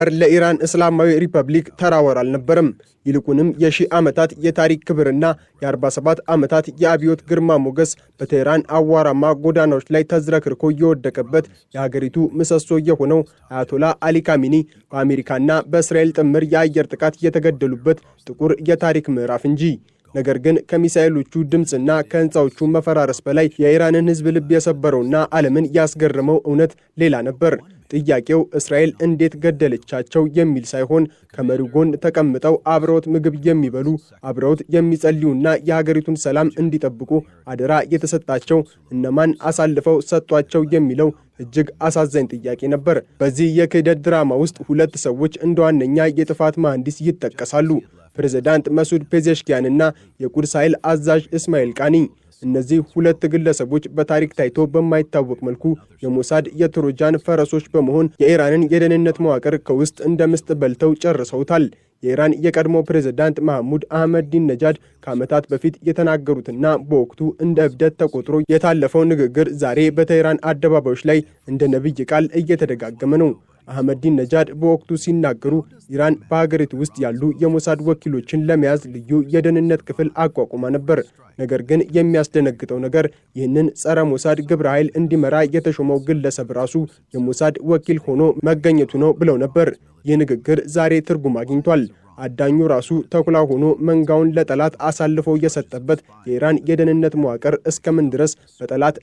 ለኢራን እስላማዊ ሪፐብሊክ ተራወር አልነበረም። ይልቁንም የሺህ ዓመታት የታሪክ ክብርና የ47 ዓመታት የአብዮት ግርማ ሞገስ በቴህራን አዋራማ ጎዳናዎች ላይ ተዝረክርኮ የወደቀበት የሀገሪቱ ምሰሶ የሆነው አያቶላ አሊ ካሚኒ በአሜሪካና በእስራኤል ጥምር የአየር ጥቃት የተገደሉበት ጥቁር የታሪክ ምዕራፍ እንጂ። ነገር ግን ከሚሳኤሎቹ ድምፅና ከህንፃዎቹ መፈራረስ በላይ የኢራንን ህዝብ ልብ የሰበረውና ዓለምን ያስገረመው እውነት ሌላ ነበር። ጥያቄው እስራኤል እንዴት ገደለቻቸው የሚል ሳይሆን ከመሪው ጎን ተቀምጠው አብረውት ምግብ የሚበሉ አብረውት የሚጸልዩና የሀገሪቱን ሰላም እንዲጠብቁ አደራ የተሰጣቸው እነማን አሳልፈው ሰጧቸው የሚለው እጅግ አሳዛኝ ጥያቄ ነበር። በዚህ የክህደት ድራማ ውስጥ ሁለት ሰዎች እንደ ዋነኛ የጥፋት መሐንዲስ ይጠቀሳሉ። ፕሬዝዳንት መሱድ ፔዜሽኪያንና የቁድስ ኃይል አዛዥ እስማኤል ቃኒ። እነዚህ ሁለት ግለሰቦች በታሪክ ታይቶ በማይታወቅ መልኩ የሞሳድ የትሮጃን ፈረሶች በመሆን የኢራንን የደህንነት መዋቅር ከውስጥ እንደ ምስጥ በልተው ጨርሰውታል። የኢራን የቀድሞ ፕሬዝዳንት መሐሙድ አህመዲነጃድ ከዓመታት በፊት የተናገሩትና በወቅቱ እንደ እብደት ተቆጥሮ የታለፈው ንግግር ዛሬ በቴህራን አደባባዮች ላይ እንደ ነብይ ቃል እየተደጋገመ ነው። አህመዲነጃድ በወቅቱ ሲናገሩ ኢራን በሀገሪቱ ውስጥ ያሉ የሞሳድ ወኪሎችን ለመያዝ ልዩ የደህንነት ክፍል አቋቁማ ነበር። ነገር ግን የሚያስደነግጠው ነገር ይህንን ጸረ ሞሳድ ግብረ ኃይል እንዲመራ የተሾመው ግለሰብ ራሱ የሞሳድ ወኪል ሆኖ መገኘቱ ነው ብለው ነበር። ይህ ንግግር ዛሬ ትርጉም አግኝቷል። አዳኙ ራሱ ተኩላ ሆኖ መንጋውን ለጠላት አሳልፎ የሰጠበት የኢራን የደህንነት መዋቅር እስከምን ድረስ በጠላት